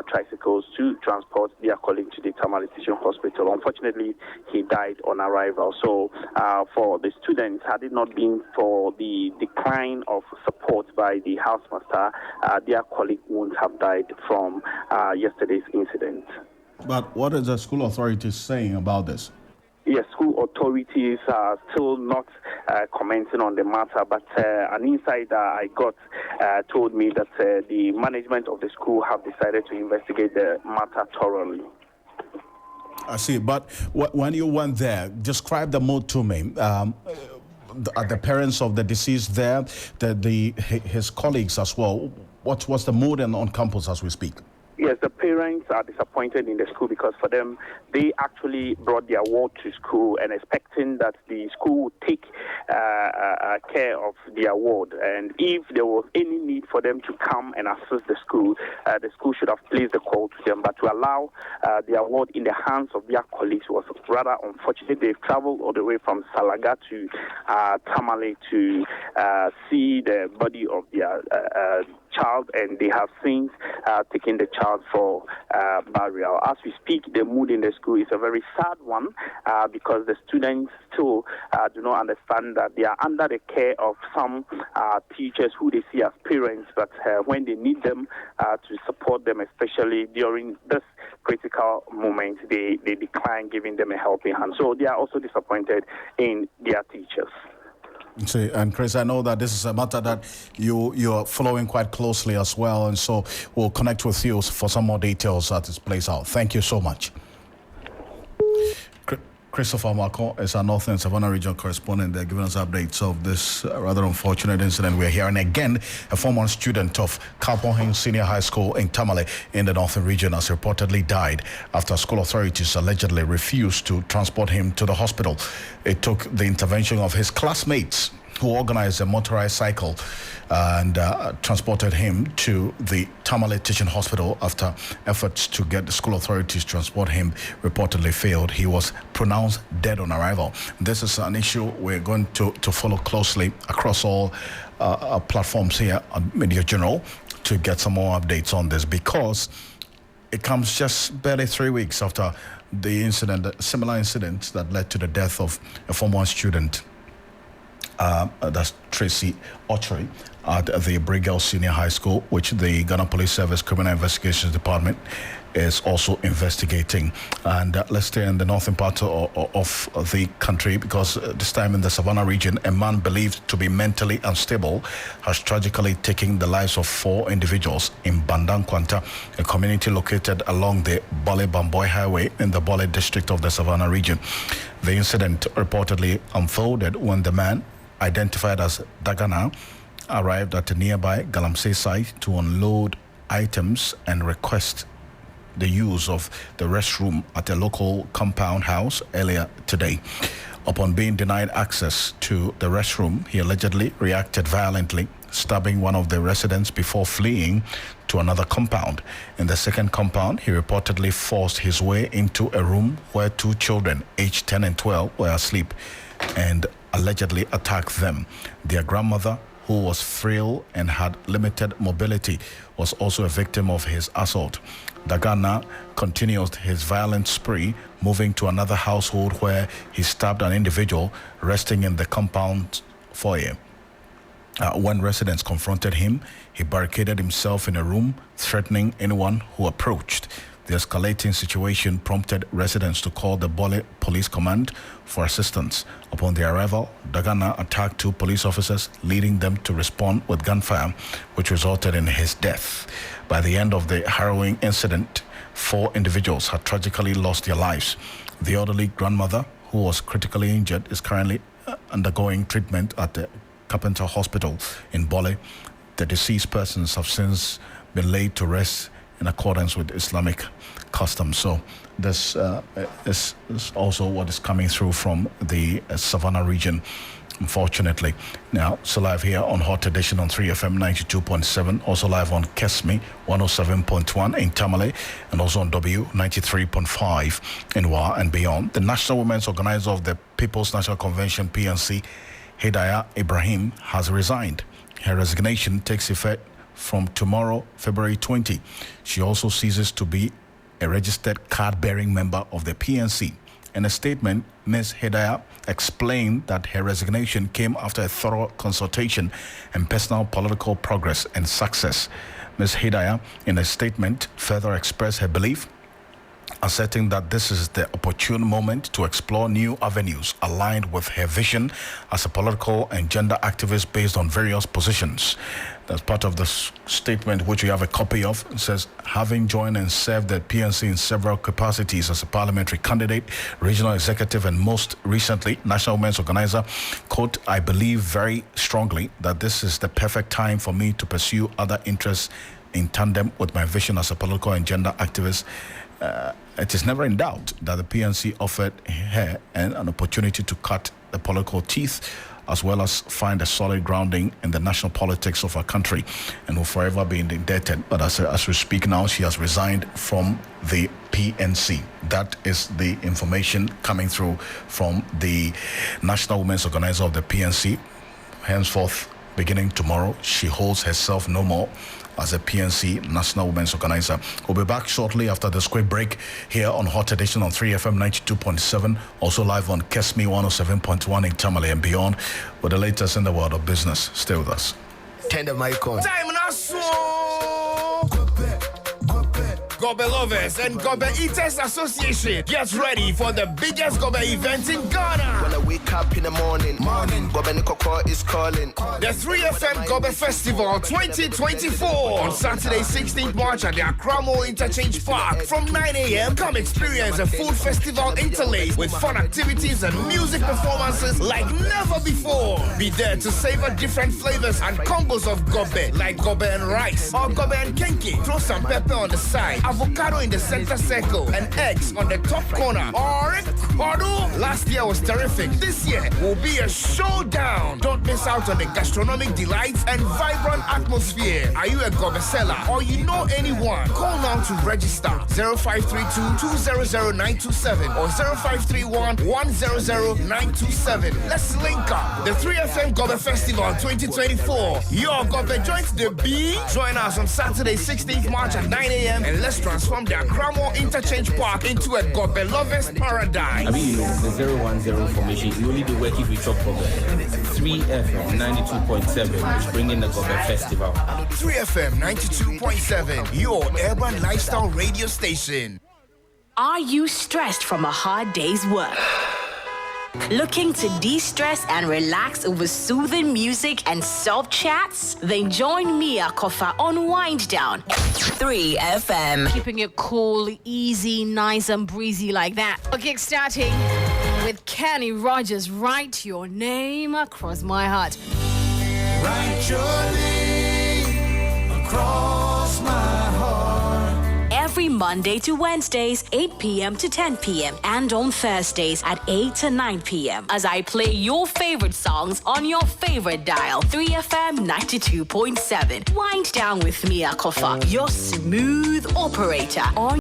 tricycles to transport their colleague to the Tamale Teaching Hospital. Unfortunately, he died on arrival. So for the students, had it not been for the decline of support by the housemaster, their colleague wouldn't have died from yesterday's incident. But what is the school authorities saying about this? Yes, school authorities are still not commenting on the matter, but an insider I got told me that the management of the school have decided to investigate the matter thoroughly. I see, but when you went there, describe the mood to me. Are the parents of the deceased there, his colleagues as well? What's the mood on campus as we speak? Yes, the parents are disappointed in the school because for them, they actually brought their ward to school and expecting that the school would take care of their ward. And if there was any need for them to come and assist the school should have placed the call to them. But to allow their ward in the hands of their colleagues was rather unfortunate. They've traveled all the way from Salaga to Tamale to see the body of their child, and they have since taken the child for burial. As we speak, the mood in the school is a very sad one because the students still do not understand that they are under the care of some teachers who they see as parents, but when they need them to support them, especially during this critical moment, they decline giving them a helping hand. So they are also disappointed in their teachers. See, and Chris, I know that this is a matter that you're following quite closely as well, and so we'll connect with you for some more details as it plays out. Thank you so much. Christopher Marco is our North and Savannah region correspondent. They're giving us updates of this rather unfortunate incident we're hearing. Again, a former student of Kalpoheng Senior High School in Tamale in the Northern region has reportedly died after school authorities allegedly refused to transport him to the hospital. It took the intervention of his classmates who organized a motorized cycle and transported him to the Tamale Teaching Hospital. After efforts to get the school authorities to transport him reportedly failed, he was pronounced dead on arrival. This is an issue we're going to follow closely across all platforms here on Media General to get some more updates on this, because it comes just barely 3 weeks after the incident, a similar incident that led to the death of a Form 1 student. That's Tracy Ochery at the Brigel Senior High School, which the Ghana Police Service Criminal Investigations Department is also investigating. And let's stay in the northern part of the country, because this time in the Savannah region, a man believed to be mentally unstable has tragically taken the lives of 4 individuals in Bandankwanta, a community located along the Bole-Bamboy Highway in the Bole district of the Savannah region. The incident reportedly unfolded when the man, identified as Dagana, arrived at a nearby Galamsey site to unload items and request the use of the restroom at a local compound house earlier today. Upon being denied access to the restroom, he allegedly reacted violently, stabbing one of the residents before fleeing to another compound. In the second compound, he reportedly forced his way into a room where two children, aged 10 and 12, were asleep and allegedly attacked them. Their grandmother, who was frail and had limited mobility, was also a victim of his assault. Dagana continued his violent spree, moving to another household where he stabbed an individual resting in the compound foyer. When residents confronted him, he barricaded himself in a room, threatening anyone who approached. The escalating situation prompted residents to call the Bole Police Command for assistance. Upon their arrival, Dagana attacked two police officers, leading them to respond with gunfire, which resulted in his death. By the end of the harrowing incident, 4 individuals had tragically lost their lives. The elderly grandmother, who was critically injured, is currently undergoing treatment at the Carpenter Hospital in Bole. The deceased persons have since been laid to rest in accordance with Islamic customs. So this is also what is coming through from the Savannah region, unfortunately. Now, so live here on Hot Edition on 3FM 92.7, also live on Kesmi 107.1 in Tamale, and also on W 93.5 in Wa and beyond. The National Women's Organizer of the People's National Convention, PNC, Hidayah Ibrahim, has resigned. Her resignation takes effect from tomorrow, February 20. She also ceases to be a registered card-bearing member of the PNC. In a statement, Ms. Hidayah explained that her resignation came after a thorough consultation and personal political progress and success. Ms. Hidayah, in a statement, further expressed her belief, asserting that this is the opportune moment to explore new avenues aligned with her vision as a political and gender activist based on various positions. That's part of the statement, which we have a copy of. It says, having joined and served the PNC in several capacities as a parliamentary candidate, regional executive, and most recently, National Women's Organizer, quote, I believe very strongly that this is the perfect time for me to pursue other interests in tandem with my vision as a political and gender activist. It is never in doubt that the PNC offered her an opportunity to cut the political teeth, as well as find a solid grounding in the national politics of our country, and will forever be indebted. But as we speak now, she has resigned from the PNC. That is the information coming through from the National Women's Organizer of the PNC. Henceforth, beginning tomorrow, she holds herself no more as a PNC National Women's Organizer. We'll be back shortly after this quick break here on Hot Edition on 3FM 92.7, also live on Kesmi 107.1 in Tamale and beyond, with the latest in the world of business. Stay with us. Turn the mic on. Time now, Gobe Lovers and Gobe Eaters Association, get ready for the biggest Gobe event in Ghana. When I wake up in the morning, Gobe Nikoko is calling. The 3FM Gobe Festival 2024 on Saturday 16th March at the Accra Mall Interchange Park from 9 a.m. Come experience a full festival interlaced with fun activities and music performances like never before. Be there to savor different flavors and combos of Gobe, like Gobe and rice or Gobe and kenke. Throw some pepper on the side, avocado in the center circle, and eggs on the top corner. Last year was terrific. This year will be a showdown. Don't miss out on the gastronomic delights and vibrant atmosphere. Are you a Gobe seller or you know anyone? Call now to register 0532-200-927 or 0531-100-927. Let's link up. The 3FM Gobe Festival 2024. Your Gobe joins the B. Join us on Saturday 16th March at 9 a.m. and let's transform the Accra Mall Interchange Park into a Gobe lovers paradise. I mean, you know, the 010 formation, we only do work if we chop Gobe. 3FM 92.7 is bringing the Gobe Festival. 3FM 92.7, your urban lifestyle radio station. Are you stressed from a hard day's work? Looking to de-stress and relax with soothing music and soft chats? Then join me, Akofa, on Wind Down. 3FM. Keeping it cool, easy, nice and breezy like that. Okay, starting with Kenny Rogers. Write your name across my heart. Write your name across my heart. Every Monday to Wednesdays, 8 p.m. to 10 p.m. and on Thursdays at 8 to 9 p.m. as I play your favorite songs on your favorite dial, 3FM 92.7. Wind down with Mia Kofa, your smooth operator on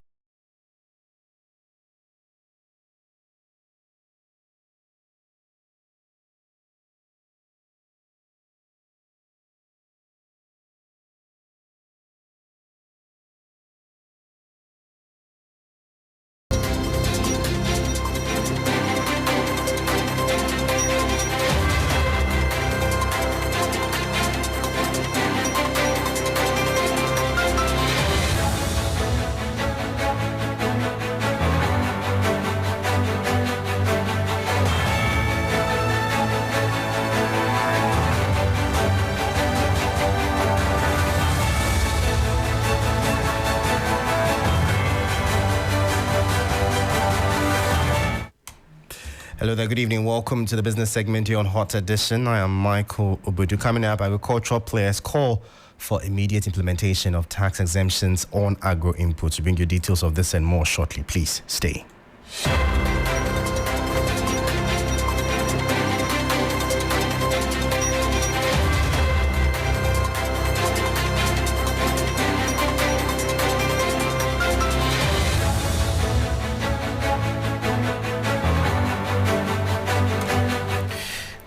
Hello there, good evening. Welcome to the business segment here on Hot Edition. I am Michael Obudu. Coming up, agricultural players call for immediate implementation of tax exemptions on agro inputs. To bring you details of this and more shortly, please stay.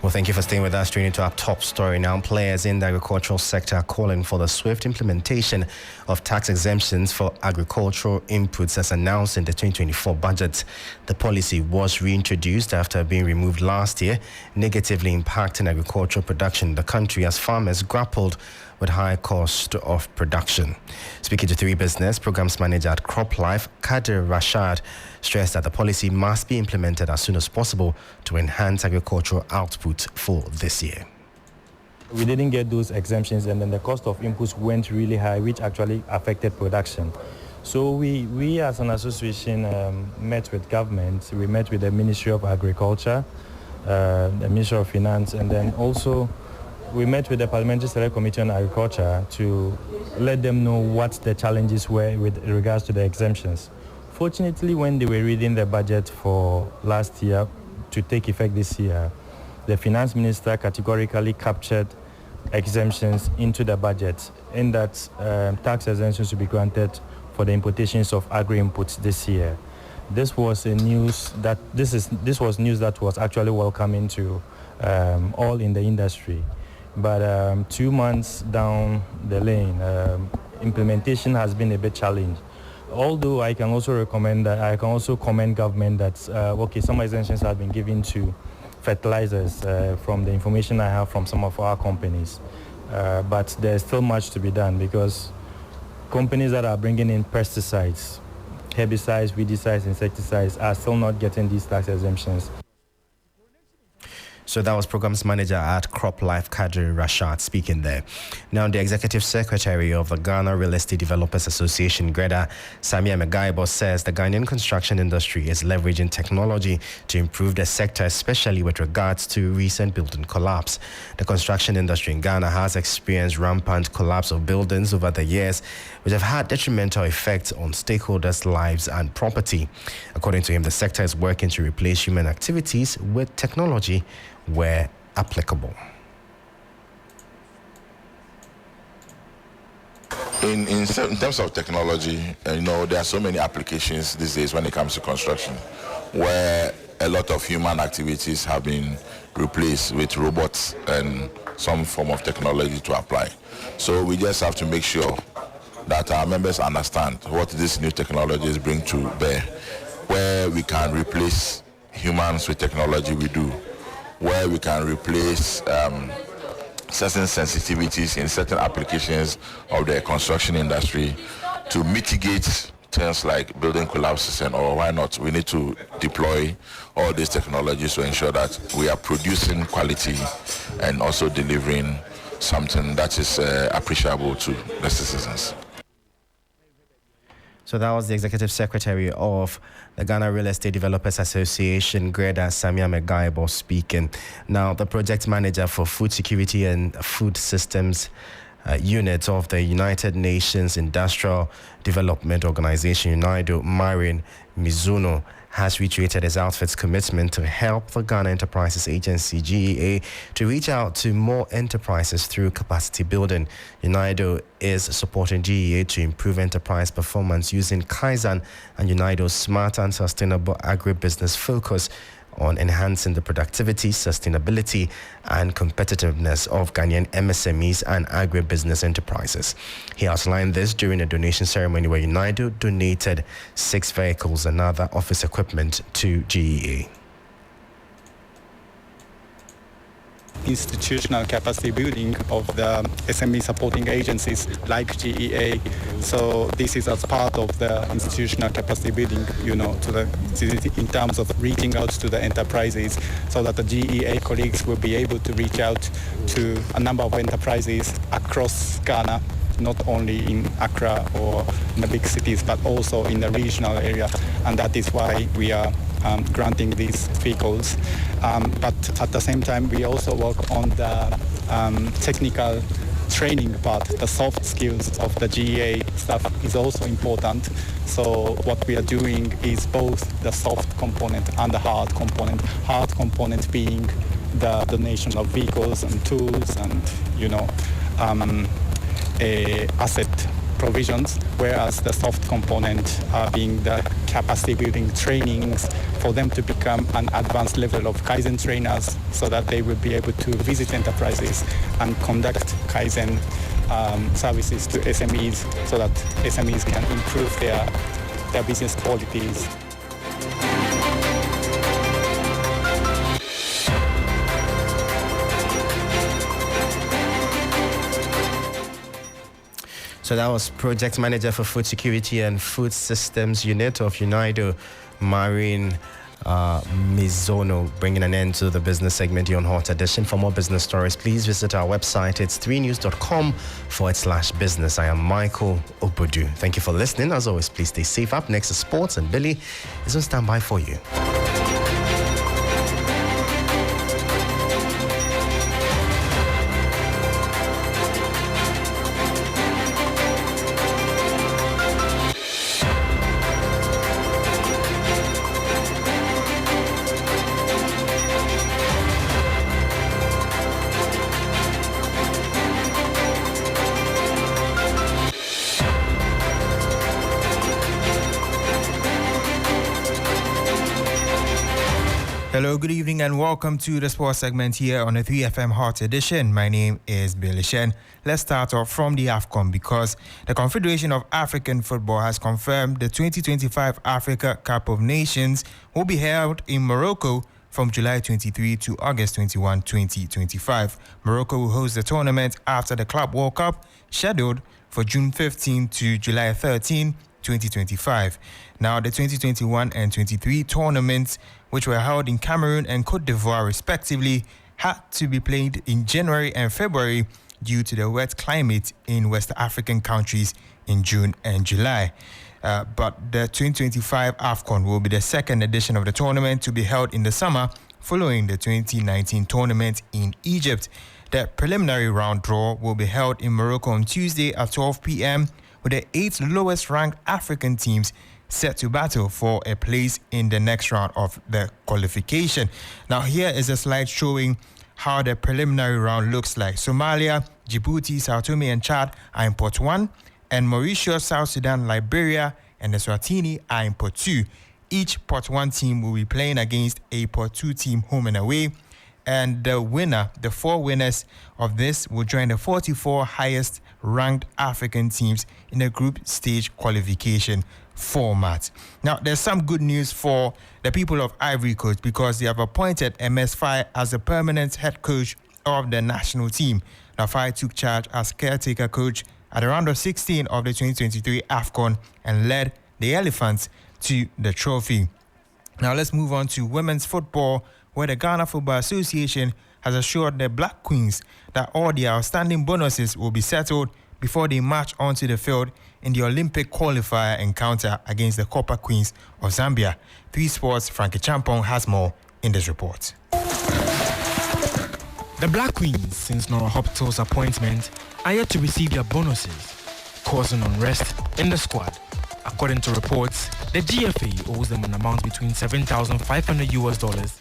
Well, thank you for staying with us. Straight into our top story now. Players in the agricultural sector are calling for the swift implementation of tax exemptions for agricultural inputs as announced in the 2024 budget. The policy was reintroduced after being removed last year, negatively impacting agricultural production in the country as farmers grappled with high cost of production. Speaking to 3 Business, Programs Manager at CropLife, Kadir Rashad, stressed that the policy must be implemented as soon as possible to enhance agricultural output for this year. We didn't get those exemptions, and then the cost of inputs went really high, which actually affected production. So we as an association met with government. We met with the Ministry of Agriculture, the Ministry of Finance, and then also we met with the Parliamentary Select Committee on Agriculture to let them know what the challenges were with regards to the exemptions. Fortunately, when they were reading the budget for last year to take effect this year, the Finance Minister categorically captured exemptions into the budget, in that tax exemptions will be granted for the importations of agri-inputs this year. This was news that was actually welcoming to all in the industry. But 2 months down the lane, implementation has been a bit challenged. Although I can also commend government that some exemptions have been given to fertilizers from the information I have from some of our companies. But there's still much to be done because companies that are bringing in pesticides, herbicides, weedicides, insecticides are still not getting these tax exemptions. So that was Programs Manager at CropLife, Kadir Rashad, speaking there. Now, the Executive Secretary of the Ghana Real Estate Developers Association, Greda Samia Megaibo, says the Ghanaian construction industry is leveraging technology to improve the sector, especially with regards to recent building collapse. The construction industry in Ghana has experienced rampant collapse of buildings over the years, which have had detrimental effects on stakeholders' lives and property. According to him, the sector is working to replace human activities with technology where applicable. In terms of technology, there are so many applications these days when it comes to construction, where a lot of human activities have been replaced with robots and some form of technology to apply. So we just have to make sure that our members understand what these new technologies bring to bear. Where we can replace humans with technology, we do. Where we can replace certain sensitivities in certain applications of the construction industry to mitigate things like building collapses, or why not, we need to deploy all these technologies to ensure that we are producing quality and also delivering something that is appreciable to the citizens. So that was the Executive Secretary of the Ghana Real Estate Developers Association, Greda Samia Megaibo, speaking. Now, the project manager for food security and food systems unit of the United Nations Industrial Development Organization, UNIDO, Marin Mizuno, has reiterated his outfit's commitment to help the Ghana Enterprises Agency, GEA, to reach out to more enterprises through capacity building. UNIDO is supporting GEA to improve enterprise performance using Kaizen and UNIDO's smart and sustainable agribusiness focus on enhancing the productivity, sustainability, and competitiveness of Ghanaian MSMEs and agribusiness enterprises. He outlined this during a donation ceremony where UNIDO donated 6 vehicles and other office equipment to GEA. Institutional capacity building of the SME supporting agencies like GEA. So this is as part of the institutional capacity building, in terms of reaching out to the enterprises, so that the GEA colleagues will be able to reach out to a number of enterprises across Ghana, not only in Accra or in the big cities, but also in the regional area. And that is why we are granting these vehicles. But at the same time, we also work on the technical training part. The soft skills of the GEA staff is also important. So what we are doing is both the soft component and the hard component. Hard component being the donation of vehicles and tools and, asset provisions, whereas the soft component being the capacity building trainings for them to become an advanced level of Kaizen trainers, so that they will be able to visit enterprises and conduct Kaizen services to SMEs, so that SMEs can improve their business qualities. So that was Project Manager for Food Security and Food Systems Unit of UNIDO, Marin Mizuno, bringing an end to the business segment here on Hot Edition. For more business stories, please visit our website. It's 3news.com/business. I am Michael Obodu. Thank you for listening. As always, please stay safe. Up next is sports, and Billy is on standby for you. Hello, good evening, and welcome to the sports segment here on the 3FM Hot Edition. My name is Billy Shen. Let's start off from the AFCON, because the Confederation of African Football has confirmed the 2025 Africa Cup of Nations will be held in Morocco from July 23 to August 21, 2025. Morocco will host the tournament after the Club World Cup, scheduled for June 15 to July 13, 2025. Now, the 2021 and 23 tournaments, which were held in Cameroon and Cote d'Ivoire respectively, had to be played in January and February due to the wet climate in West African countries in June and July. But the 2025 AFCON will be the second edition of the tournament to be held in the summer, following the 2019 tournament in Egypt. The preliminary round draw will be held in Morocco on Tuesday at 12 p.m. with the 8 lowest ranked African teams set to battle for a place in the next round of the qualification. Now, here is a slide showing how the preliminary round looks like. Somalia, Djibouti, Sao Tome and Chad are in pot 1, and Mauritius, South Sudan, Liberia, and Eswatini are in pot 2. Each pot 1 team will be playing against a pot 2 team home and away, and the 4 winners of this will join the 44 highest ranked African teams in the group stage qualification format. Now, there's some good news for the people of Ivory Coast, because they have appointed MS Faye as the permanent head coach of the national team. Now, Faye took charge as caretaker coach at the round of 16 of the 2023 AFCON and led the Elephants to the trophy. Now, let's move on to women's football, where the Ghana Football Association has assured the Black Queens that all their outstanding bonuses will be settled before they march onto the field in the Olympic qualifier encounter against the Copper Queens of Zambia. 3 Sports' Frankie Champong has more in this report. The Black Queens, since Nora Hopto's appointment, are yet to receive their bonuses, causing unrest in the squad. According to reports, the GFA owes them an amount between $7,500.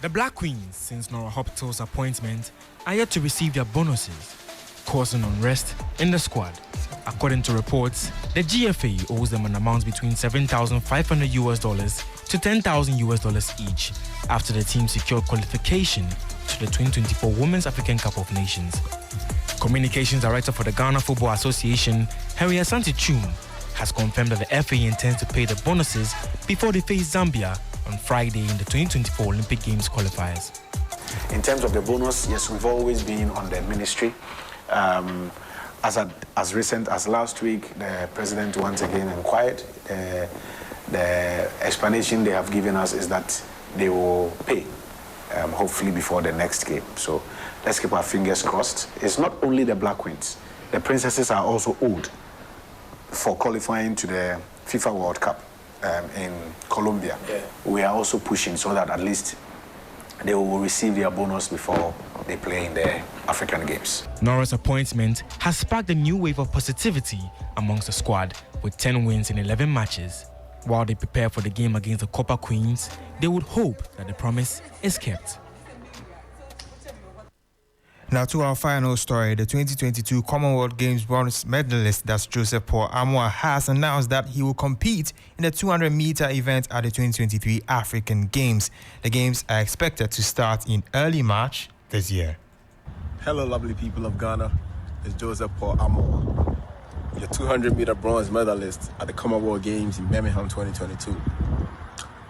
The Black Queens, since Nora Hoptill's appointment, are yet to receive their bonuses, causing unrest in the squad. According to reports, the GFA owes them an amount between $7,500 to $10,000 each after the team secured qualification to the 2024 Women's African Cup of Nations. Communications Director for the Ghana Football Association, Harry Asante Chum, has confirmed that the FA intends to pay the bonuses before they face Zambia on Friday in the 2024 Olympic Games qualifiers. In terms of the bonus, yes, we've always been on the ministry. As recent as last week, the president once again inquired. The explanation they have given us is that they will pay, hopefully before the next game. So let's keep our fingers crossed. It's not only the Black Queens. The Princesses are also owed for qualifying to the FIFA World Cup in Colombia. Yeah. We are also pushing so that at least they will receive their bonus before they play in the African Games. Nora's appointment has sparked a new wave of positivity amongst the squad with 10 wins in 11 matches. While they prepare for the game against the Copper Queens, they would hope that the promise is kept. Now to our final story, the 2022 Commonwealth Games bronze medalist, that's Joseph Paul Amoah, has announced that he will compete in the 200-meter event at the 2023 African Games. The Games are expected to start in early March this year. Hello, lovely people of Ghana. It's Joseph Paul Amoah, your 200-meter bronze medalist at the Commonwealth Games in Birmingham 2022.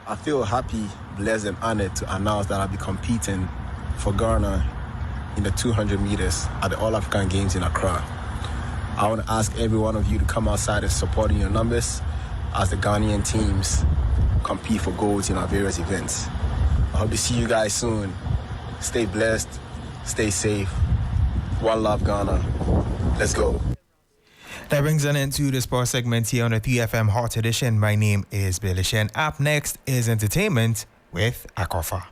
I feel happy, blessed, and honored to announce that I'll be competing for Ghana in the 200 meters at the All-African Games in Accra. I want to ask every one of you to come outside and support in your numbers as the Ghanaian teams compete for golds in our various events. I hope to see you guys soon. Stay blessed, stay safe. One love, Ghana. Let's go. That brings an end to the sports segment here on the 3FM Hot Edition. My name is Billy Shen. Up next is entertainment with Akofa.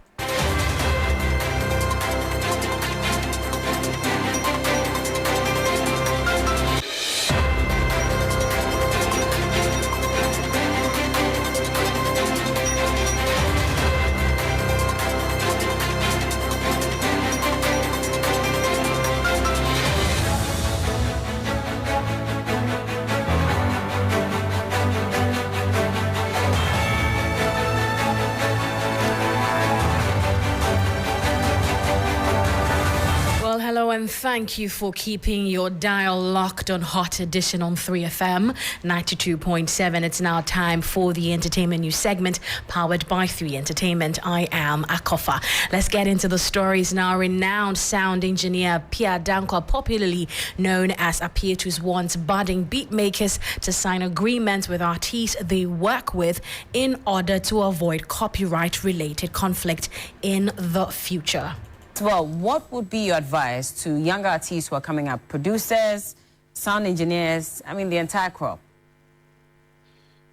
Thank you for keeping your dial locked on Hot Edition on 3FM 92.7. It's now time for the entertainment news segment powered by 3 Entertainment. I am Akofa. Let's get into the stories now. Renowned sound engineer Pierre Dankwa, popularly known as Apietu's, wants budding beat makers to sign agreements with artists they work with in order to avoid copyright-related conflict in the future. Well, what would be your advice to younger artists who are coming up, producers, sound engineers, the entire crop?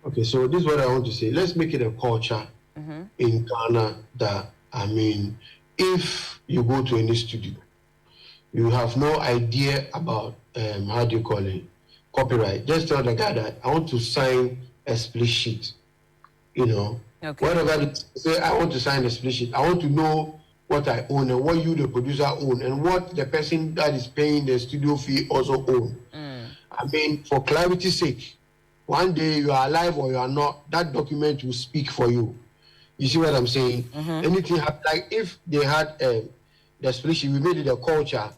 Okay, so this is what I want to say. Let's make it a culture in Ghana that, if you go to any studio, you have no idea about, copyright. Just tell the guy that I want to sign a split sheet, Okay. Whatever it say, I want to sign a split sheet. I want to know what I own and what you, the producer, own, and what the person that is paying the studio fee also own. For clarity's sake, one day you are alive or you are not, that document will speak for you. You see what I'm saying? Anything like if they had the split sheet, we made it a culture.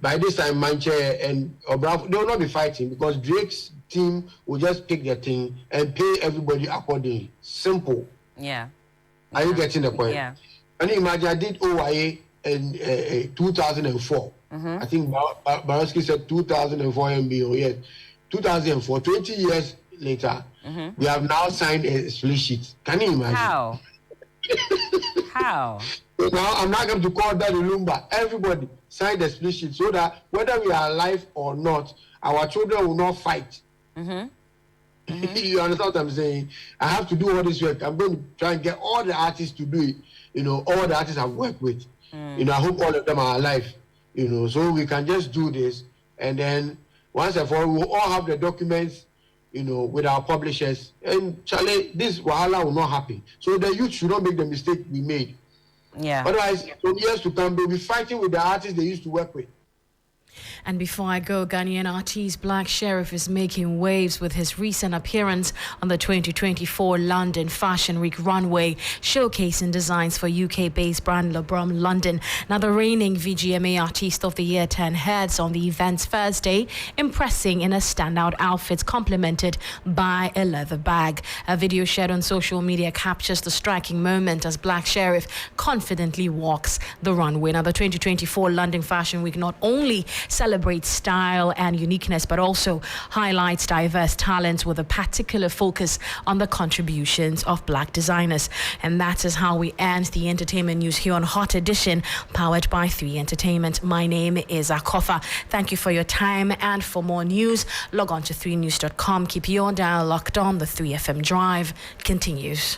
By this time, Manche and Obravo, they will not be fighting because Drake's team will just take their thing and pay everybody accordingly. Simple. Yeah. Are you getting the point? Yeah. Can you imagine, I did OYA in 2004. I think Baroski said 2004 MBO, yes. 2004, 20 years later, we have now signed a split sheet. Can you imagine? How? How? So now I'm not going to call that Lumba. Everybody sign the split sheet so that whether we are alive or not, our children will not fight. You understand what I'm saying? I have to do all this work. I'm going to try and get all the artists to do it. All the artists I've worked with. I hope all of them are alive. so we can just do this, and then once and for all, we'll all have the documents, with our publishers, and Charlie, this wahala will not happen. So the youth should not make the mistake we made. Yeah. Otherwise, for years to come, they'll be fighting with the artists they used to work with. And before I go, Ghanaian artist Black Sheriff is making waves with his recent appearance on the 2024 London Fashion Week runway, showcasing designs for UK-based brand LeBron London. Now, the reigning VGMA Artist of the Year 10 heads on the event's first day, impressing in a standout outfit complemented by a leather bag. A video shared on social media captures the striking moment as Black Sheriff confidently walks the runway. Now, the 2024 London Fashion Week not only celebrates style and uniqueness, but also highlights diverse talents with a particular focus on the contributions of Black designers. And that is how we end the entertainment news here on Hot Edition, powered by 3 Entertainment. My name is Akofa. Thank you for your time, and for more news, log on to 3news.com. Keep your dial locked on. The 3FM Drive continues.